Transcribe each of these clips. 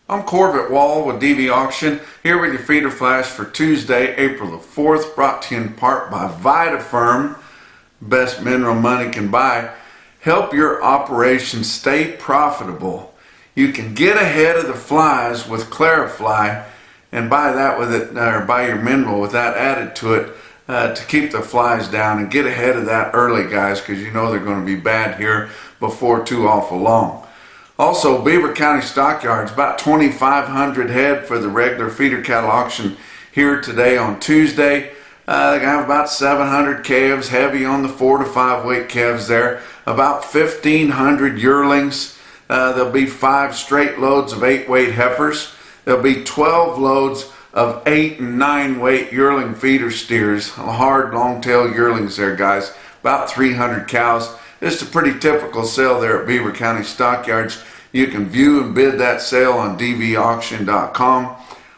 I'm Corbett Wall with DV Auction, here with your feeder flash for Tuesday, April the 4th, brought to you in part by VitaFerm, best mineral money can buy. Help your operation stay profitable. You can get ahead of the flies with Clarifly and buy that with it, or buy your mineral with that added to it to keep the flies down and get ahead of that early, guys, because you know they're going to be bad here before too awful long. Also, Beaver County Stockyards, about 2,500 head for the regular feeder cattle auction here today on Tuesday. They have about 700 calves, heavy on the 4 to 5 weight calves there. About 1,500 yearlings. There'll be 5 straight loads of 8 weight heifers. There'll be 12 loads of 8 and 9 weight yearling feeder steers. Hard long tail yearlings there, guys. About 300 cows. It's a pretty typical sale there at Beaver County Stockyards. You can view and bid that sale on dvauction.com.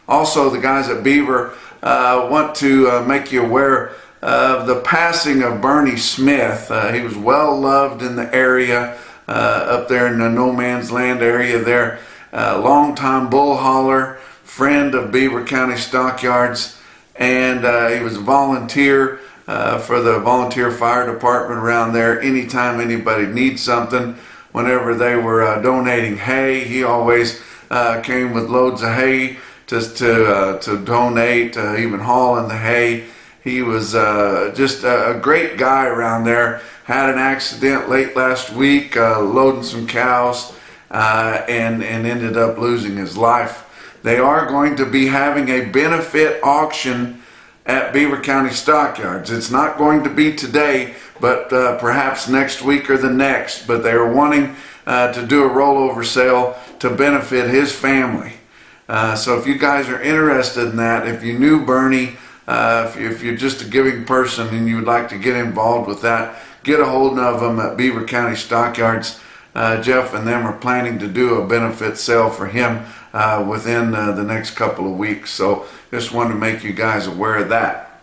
Also, the guys at Beaver want to make you aware of the passing of Bernie Smith. He was well loved in the area, up there in the no man's land area there. Longtime bull hauler, friend of Beaver County Stockyards, and he was a volunteer for the volunteer fire department around there. Anytime anybody needs something, whenever they were donating hay, he always came with loads of hay just to donate, even hauling the hay. He was just a great guy around there. Had an accident late last week loading some cows and ended up losing his life. They are going to be having a benefit auction at Beaver County Stockyards. It's not going to be today, but perhaps next week or the next. But they are wanting to do a rollover sale to benefit his family. So if you guys are interested in that, if you knew Bernie, if you're just a giving person and you would like to get involved with that, get a hold of them at Beaver County Stockyards. Jeff and them are planning to do a benefit sale for him within the next couple of weeks. So just wanted to make you guys aware of that.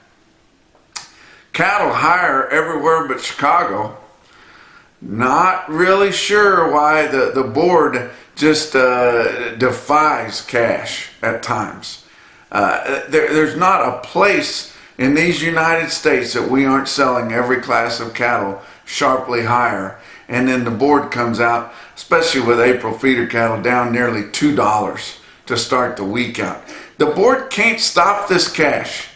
Cattle higher everywhere but Chicago. Not really sure why the board just defies cash at times. There's not a place in these United States that we aren't selling every class of cattle sharply higher. And then the board comes out, especially with April feeder cattle, down nearly $2 to start the week out. The board can't stop this cash.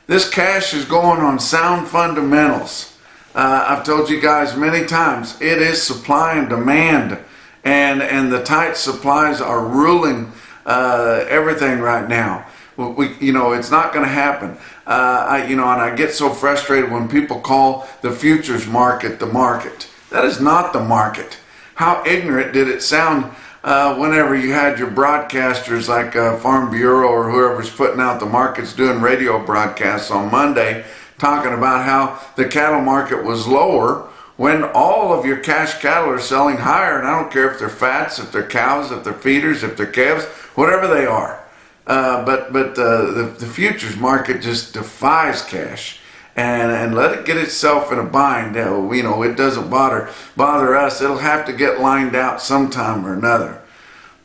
This cash is going on sound fundamentals. I've told you guys many times, it is supply and demand, and the tight supplies are ruling everything right now. It's not going to happen. And I get so frustrated when people call the futures market the market. That is not the market. How ignorant did it sound whenever you had your broadcasters like Farm Bureau or whoever's putting out the markets doing radio broadcasts on Monday talking about how the cattle market was lower when all of your cash cattle are selling higher. And I don't care if they're fats, if they're cows, if they're feeders, if they're calves, whatever they are. But the futures market just defies cash. And let it get itself in a bind. It doesn't bother us. It'll have to get lined out sometime or another.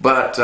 But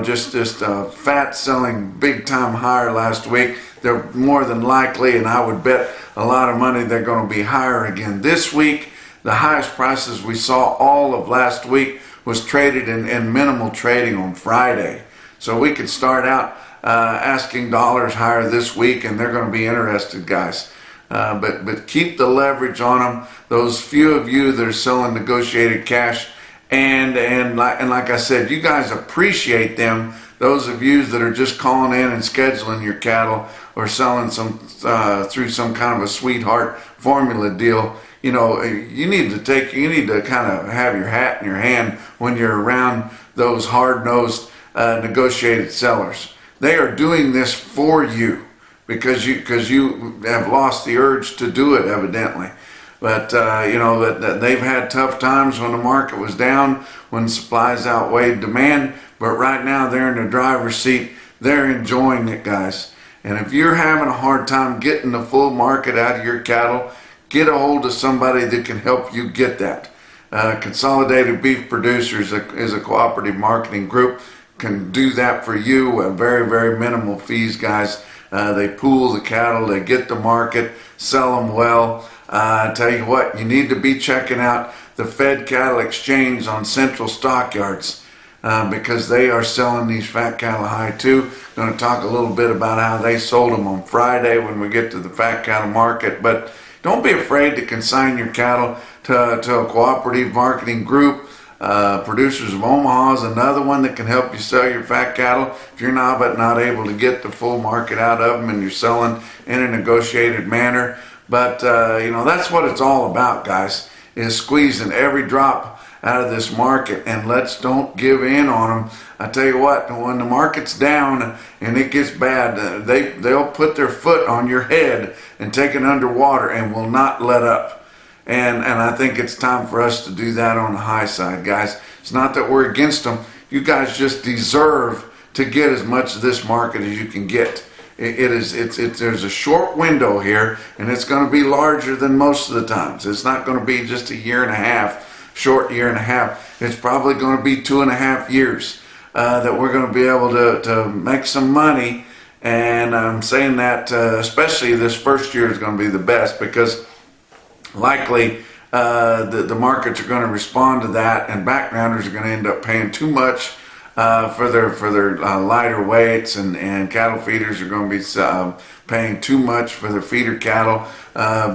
just fat selling big time higher last week. They're more than likely, and I would bet a lot of money they're going to be higher again this week. The highest prices we saw all of last week was traded in minimal trading on Friday. So we could start out asking dollars higher this week, and they're going to be interested, guys. But keep the leverage on them. Those few of you that are selling negotiated cash, and like I said, you guys appreciate them. Those of you that are just calling in and scheduling your cattle or selling some through some kind of a sweetheart formula deal, you need to kind of have your hat in your hand when you're around those hard-nosed negotiated sellers. They are doing this for you. Because you have lost the urge to do it, evidently. But that they've had tough times when the market was down, when supplies outweighed demand. But right now they're in the driver's seat. They're enjoying it, guys. And if you're having a hard time getting the full market out of your cattle, get a hold of somebody that can help you get that. Consolidated Beef Producers is a cooperative marketing group. can do that for you at very, very minimal fees, guys. They pool the cattle, they get the market, sell them well. I tell you what, you need to be checking out the Fed Cattle Exchange on Central Stockyards because they are selling these fat cattle high too. Going to talk a little bit about how they sold them on Friday when we get to the fat cattle market. But don't be afraid to consign your cattle to a cooperative marketing group. Producers of Omaha is another one that can help you sell your fat cattle if you're not able to get the full market out of them and you're selling in a negotiated manner. But that's what it's all about, guys, is squeezing every drop out of this market, and let's don't give in on them. I tell you what, when the market's down and it gets bad, they'll put their foot on your head and take it underwater and will not let up. And I think it's time for us to do that on the high side, guys. It's not that we're against them. You guys just deserve to get as much of this market as you can get. There's a short window here, and it's going to be larger than most of the times. It's not going to be just a year and a half, short year and a half. It's probably going to be 2.5 years that we're going to be able to make some money. And I'm saying that especially this first year is going to be the best because likely the markets are going to respond to that, and backgrounders are going to end up paying too much for their lighter weights, and cattle feeders are going to be paying too much for their feeder cattle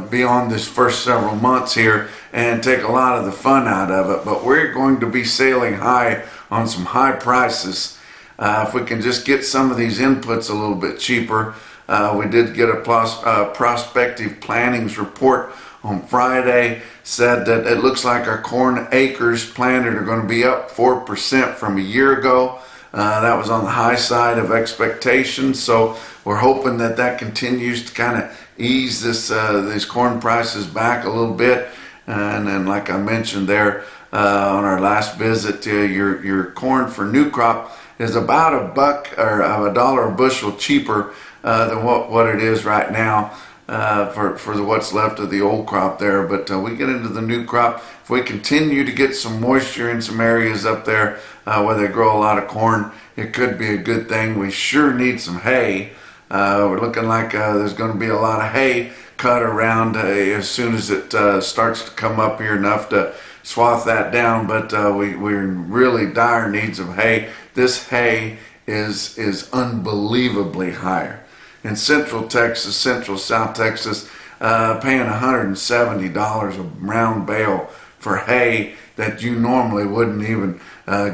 beyond this first several months here and take a lot of the fun out of it. But we're going to be sailing high on some high prices if we can just get some of these inputs a little bit cheaper. We did get a prospective plantings report on Friday, said that it looks like our corn acres planted are going to be up 4% from a year ago. That was on the high side of expectations, so we're hoping that continues to kind of ease these corn prices back a little bit. And then, like I mentioned there on our last visit, your corn for new crop is about $1 or $1 a bushel cheaper than what it is right now. For what's left of the old crop there. But we get into the new crop, if we continue to get some moisture in some areas up there where they grow a lot of corn, it could be a good thing. We sure need some hay. We're looking like there's going to be a lot of hay cut around as soon as it starts to come up here enough to swath that down. But we're in really dire needs of hay. This hay is unbelievably higher. In Central Texas, Central South Texas, paying $170 a round bale for hay that you normally wouldn't even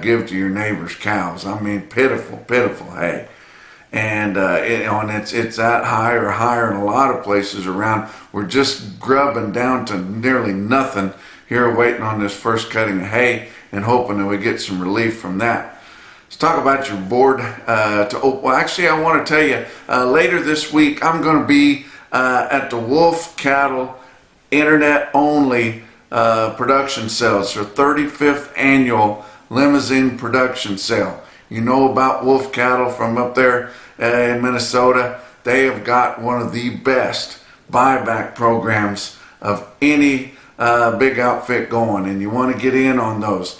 give to your neighbor's cows. I mean, pitiful, pitiful hay. And it's that high or higher in a lot of places around. We're just grubbing down to nearly nothing here, waiting on this first cutting of hay and hoping that we get some relief from that. Let's talk about your board. Well, actually, I want to tell you, later this week, I'm going to be at the Wolf Cattle Internet-only production sales, their 35th annual limousine production sale. You know about Wolf Cattle from up there in Minnesota. They have got one of the best buyback programs of any big outfit going, and you want to get in on those.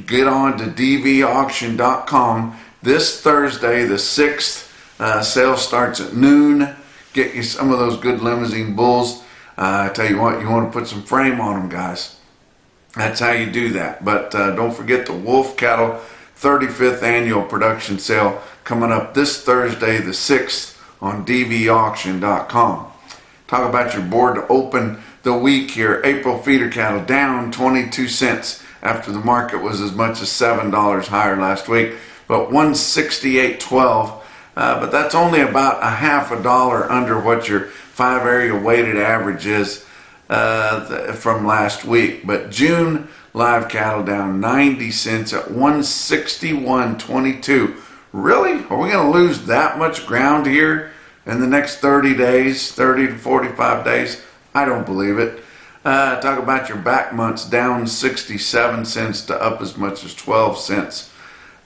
Get on to dvauction.com this Thursday, the 6th. Sale starts at noon. Get you some of those good limousine bulls. I tell you what, you want to put some frame on them, guys. That's how you do that. But don't forget the Wolf Cattle 35th annual production sale coming up this Thursday, the 6th, on dvauction.com. Talk about your board to open the week here. April feeder cattle down 22 cents. After the market was as much as $7 higher last week, but 168.12. But that's only about $0.50 under what your 5-area weighted average is from last week. But June live cattle down 90 cents at 161.22. Really? Are we going to lose that much ground here in the next 30 days, 30 to 45 days? I don't believe it. Talk about your back months, down 67 cents to up as much as 12 cents.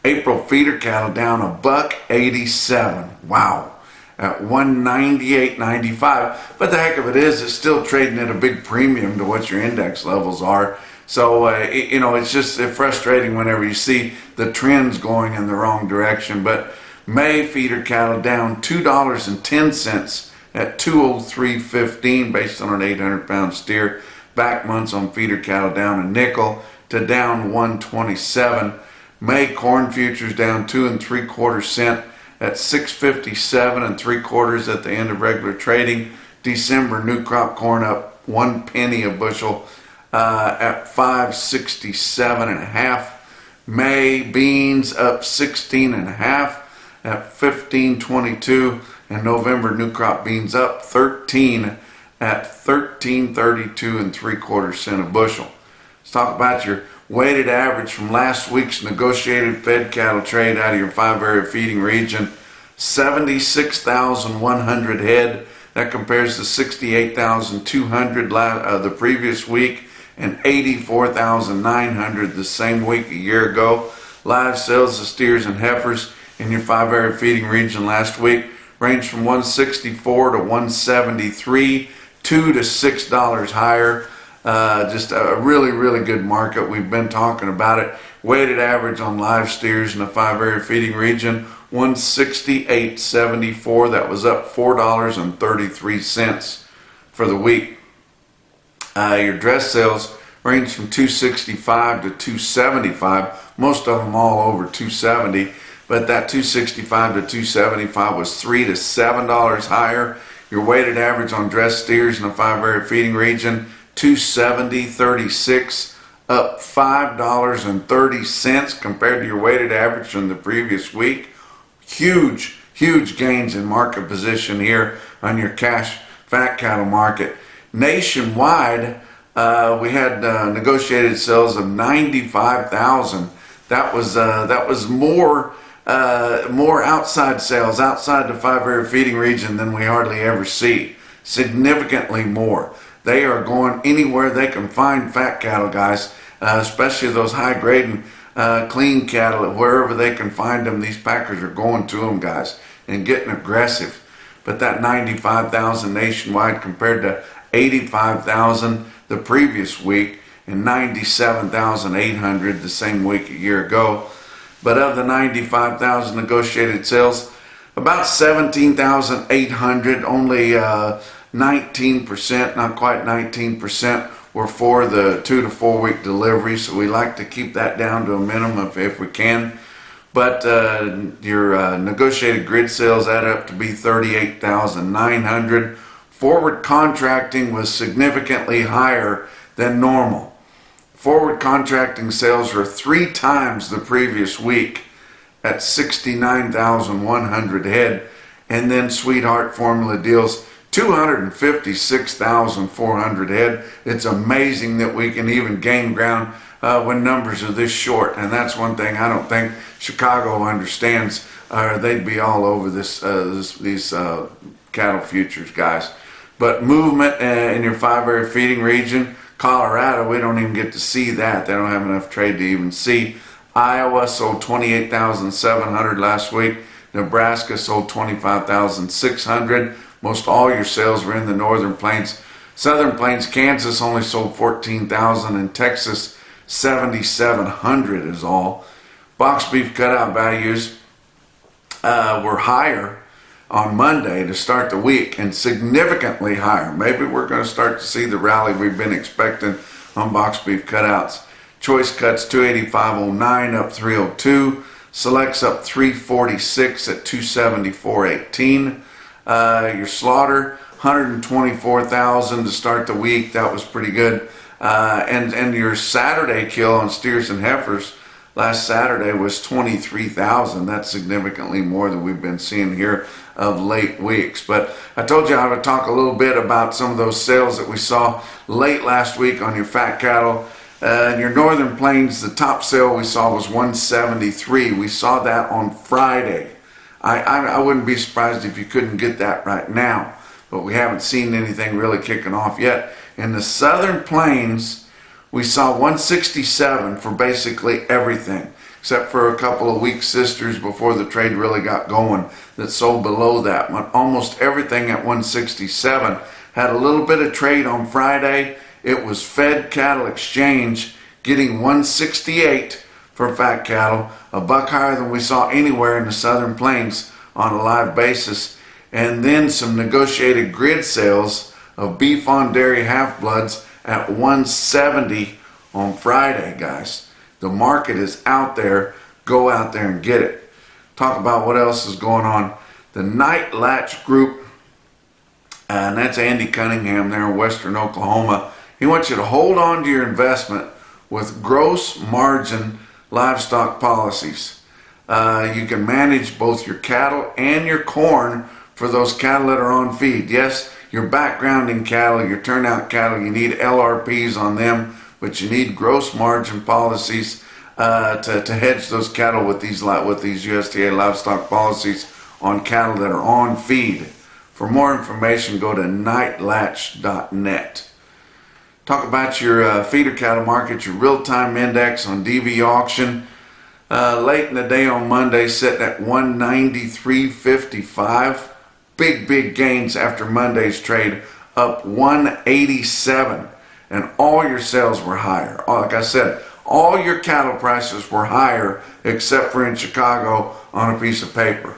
April feeder cattle down $1.87. Wow. At 198.95. But the heck of it is, it's still trading at a big premium to what your index levels are. So, it's just frustrating whenever you see the trends going in the wrong direction. But May feeder cattle down $2.10 at 203.15 based on an 800-pound steer. Back months on feeder cattle down a nickel to down 127. May corn futures down 2 3/4 cents at 6.57 3/4 at the end of regular trading. December new crop corn up 1 penny a bushel at 5.67 May beans up 16.5 at 15.22, and November new crop beans up 13 at 13.32 3/4 cents a bushel. Let's talk about your weighted average from last week's negotiated fed cattle trade out of your 5-area feeding region. 76,100 head. That compares to 68,200 the previous week and 84,900 the same week a year ago. Live sales of steers and heifers in your 5-area feeding region last week ranged from 164 to 173, $2 to $6 higher. Just a really, really good market. We've been talking about it. Weighted average on live steers in the 5-area feeding region, 168.74. That was up $4.33 for the week. Your dress sales range from 265 to 275. Most of them all over 270. But that 265 to 275 was $3 to $7 higher. Your weighted average on dress steers in the 5-area feeding region, 270.36, up $5.30 compared to your weighted average from the previous week. Huge gains in market position here on your cash fat cattle market. Nationwide, we had negotiated sales of 95,000. That was more outside sales outside the 5-area feeding region than we hardly ever see. Significantly more. They are going anywhere they can find fat cattle, guys, especially those high-grading clean cattle. Wherever they can find them, these packers are going to them, guys, and getting aggressive. But that 95,000 nationwide compared to 85,000 the previous week and 97,800 the same week a year ago. But of the 95,000 negotiated sales, about 17,800, only 19%, not quite 19%, were for the 2 to 4 week delivery. So we like to keep that down to a minimum if we can. But your negotiated grid sales add up to be 38,900. Forward contracting was significantly higher than normal. Forward contracting sales were 3 times the previous week at 69,100 head. And then Sweetheart Formula deals 256,400 head. It's amazing that we can even gain ground when numbers are this short. And that's one thing I don't think Chicago understands. They'd be all over these cattle futures, guys. But movement in your 5-area feeding region, Colorado, we don't even get to see that. They don't have enough trade to even see. Iowa sold 28,700 last week. Nebraska sold 25,600. Most all your sales were in the Northern Plains. Southern Plains, Kansas only sold 14,000, and Texas 7,700 is all. Box beef cutout values were higher on Monday to start the week, and significantly higher. Maybe we're going to start to see the rally we've been expecting on box beef cutouts. Choice cuts 285.09 up 302. Selects up 346 at 274.18. Your slaughter 124,000 to start the week. That was pretty good. And your Saturday kill on steers and heifers last Saturday was 23,000. That's significantly more than we've been seeing here of late weeks. But I told you I would talk a little bit about some of those sales that we saw late last week on your fat cattle. In your Northern Plains, the top sale we saw was 173. We saw that on Friday. I wouldn't be surprised if you couldn't get that right now, but we haven't seen anything really kicking off yet. In the Southern Plains, we saw 167 for basically everything, except for a couple of weak sisters before the trade really got going that sold below that. Almost everything at 167 had a little bit of trade on Friday. It was Fed Cattle Exchange getting 168 for fat cattle, a buck higher than we saw anywhere in the Southern Plains on a live basis. And then some negotiated grid sales of beef on dairy half-bloods at 170 on Friday, guys. The market is out there. Go out there and get it. Talk about what else is going on. The Night Latch Group, and that's Andy Cunningham there in western Oklahoma. He wants you to hold on to your investment with gross margin livestock policies. You can manage both your cattle and your corn for those cattle that are on feed. Yes, your backgrounding cattle, your turnout cattle, you need LRPs on them, but you need gross margin policies to hedge those cattle with these USDA livestock policies on cattle that are on feed. For more information, go to nightlatch.net. Talk about your feeder cattle market, your real-time index on DV auction. Late in the day on Monday, sitting at 193.55. Big gains after Monday's trade, up 187. And all your sales were higher. Like I said, all your cattle prices were higher except for in Chicago on a piece of paper.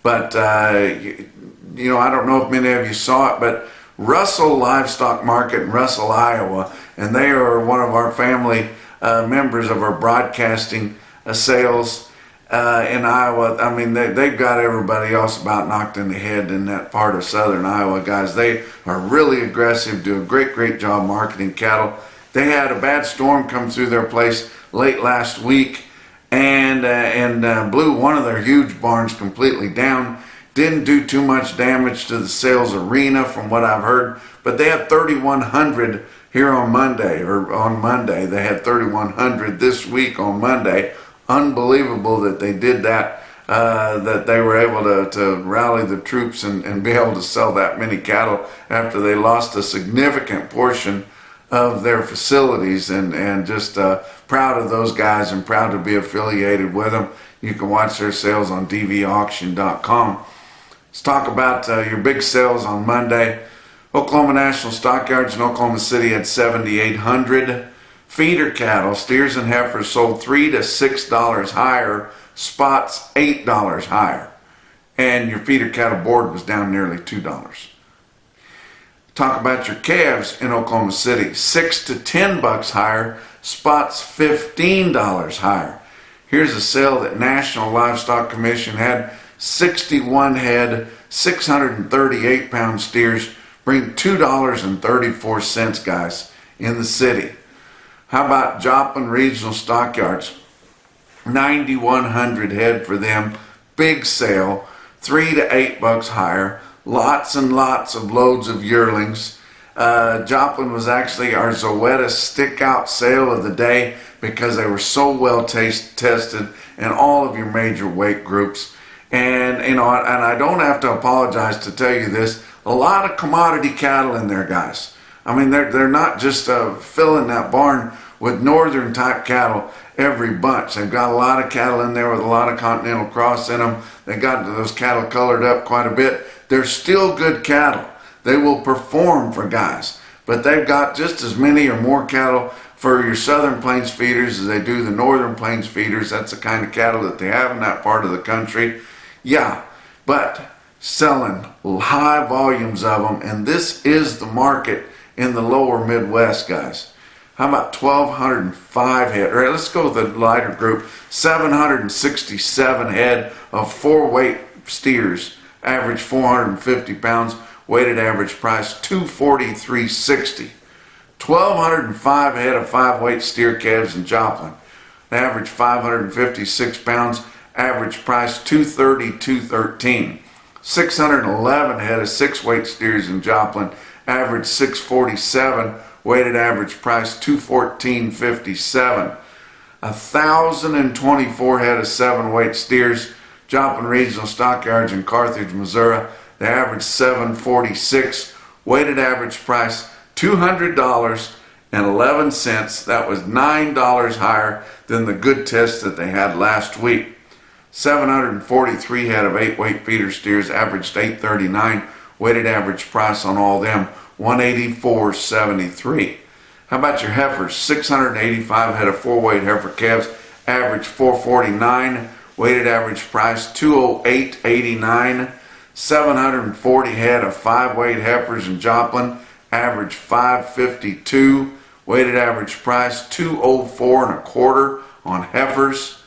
But, you know, I don't know if many of you saw it, but Russell Livestock Market in Russell, Iowa, and they are one of our family members of our broadcasting sales in Iowa. I mean, they've got everybody else about knocked in the head in that part of southern Iowa, guys. They are really aggressive, do a great job marketing cattle. They had a bad storm come through their place late last week and blew one of their huge barns completely down. Didn't do too much damage to the sales arena from what I've heard, but they had 3,100 here on Monday, they had 3,100 this week on Monday. Unbelievable that they did that, that they were able to rally the troops and be able to sell that many cattle after they lost a significant portion of their facilities, and just proud of those guys and proud to be affiliated with them. You can watch their sales on dvauction.com. Let's talk about your big sales on Monday. Oklahoma National Stockyards in Oklahoma City had 7,800. Feeder cattle, steers and heifers, sold $3 to $6 higher, spots $8 higher. And your feeder cattle board was down nearly $2. Talk about your calves in Oklahoma City, $6 to $10 higher, spots $15 higher. Here's a sale that National Livestock Commission had. 61 head, 638 pound steers, bring $2.34, guys, in the city. How about Joplin Regional Stockyards? 9,100 head for them. Big sale, $3 to $8 higher. Lots and lots of loads of yearlings. Joplin was actually our Zoetis stick out sale of the day because they were so well tested in all of your major weight groups. And you know, and I don't have to apologize to tell you this, a lot of commodity cattle in there, guys. I mean, they're not just filling that barn with northern type cattle every bunch. They've got a lot of cattle in there with a lot of Continental Cross in them. They got those cattle colored up quite a bit. They're still good cattle. They will perform for guys. But they've got just as many or more cattle for your Southern Plains feeders as they do the Northern Plains feeders. That's the kind of cattle that they have in that part of the country. Yeah, but selling high volumes of them, and this is the market in the lower Midwest, guys. How about 1,205 head? All right, let's go with the lighter group. 767 head of 4-weight steers, average 450 pounds, weighted average price $243.60. 1,205 head of 5-weight steer calves in Joplin, average 556 pounds, average price $230.213. 611 head of 6-weight steers in Joplin, average $647, weighted average price $214.57. 1,024 head of 7-weight steers, Joplin Regional Stockyards in Carthage, Missouri, they average $746, weighted average price $200.11. That was $9 higher than the good test that they had last week. 743 head of 8-weight feeder steers averaged $839, weighted average price on all them $184.73. How about your heifers? 685 head of 4-weight heifer calves, average 449, weighted average price 208.89. 740 head of 5-weight heifers in Joplin, average 552, weighted average price 204.25 on heifers.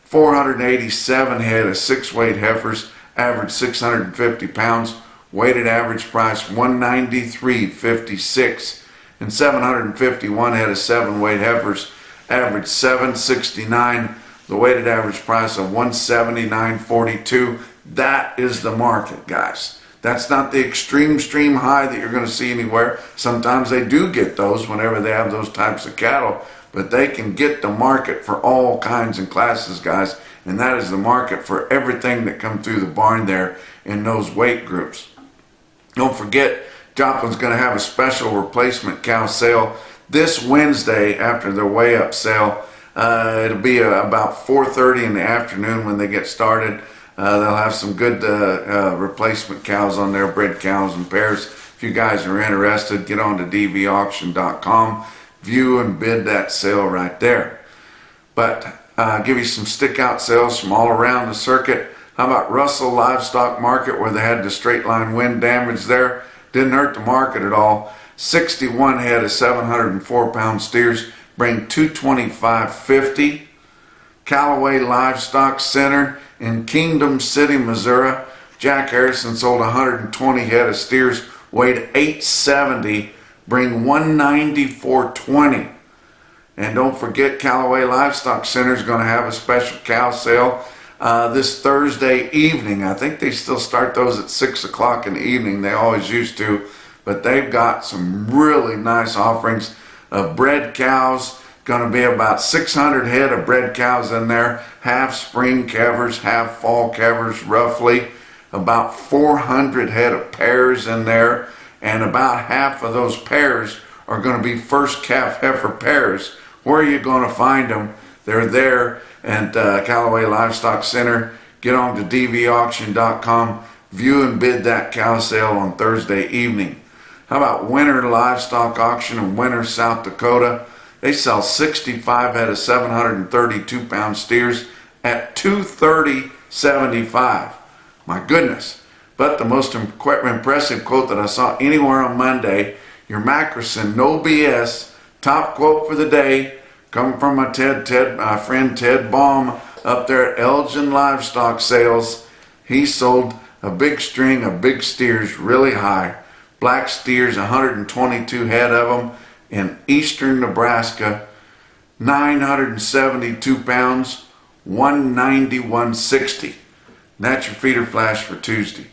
487 head of 6-weight heifers, average 650 pounds, weighted average price 193.56. And 751 head of 7-weight heifers, average 769, the weighted average price of 179.42. That is the market, guys. That's not the extreme high that you're going to see anywhere. Sometimes they do get those whenever they have those types of cattle, but they can get the market for all kinds and classes, guys, and that is the market for everything that come through the barn there in those weight groups. Don't forget, Joplin's going to have a special replacement cow sale this Wednesday after their weigh up sale. It'll be about 4:30 in the afternoon when they get started. They'll have some good replacement cows on there, bred cows and pairs. If you guys are interested, get on to dvauction.com, view and bid that sale right there. But give you some stick out sales from all around the circuit. How about Russell Livestock Market, where they had the straight line wind damage there? Didn't hurt the market at all. 61 head of 704 pound steers bring 225.50. Callaway Livestock Center in Kingdom City, Missouri, Jack Harrison sold 120 head of steers, weighed 870, bring 194.20. And don't forget, Callaway Livestock Center is going to have a special cow sale this Thursday evening. I think they still start those at 6 o'clock in the evening. They always used to. But they've got some really nice offerings of bred cows. Going to be about 600 head of bred cows in there. Half spring calvers, half fall calvers roughly. About 400 head of pairs in there. And about half of those pairs are going to be first calf heifer pairs. Where are you going to find them? They're there at Callaway Livestock Center. Get on to dvauction.com. View and bid that cow sale on Thursday evening. How about Winter Livestock Auction in Winter, South Dakota? They sell 65 head of 732 pound steers at $230.75. My goodness. But the most impressive quote that I saw anywhere on Monday, your Mackerson, no BS, top quote for the day, come from my friend Ted Baum up there at Elgin Livestock Sales. He sold a big string of big steers really high. Black steers, 122 head of them in eastern Nebraska, 972 pounds, 191.60. That's your feeder flash for Tuesday.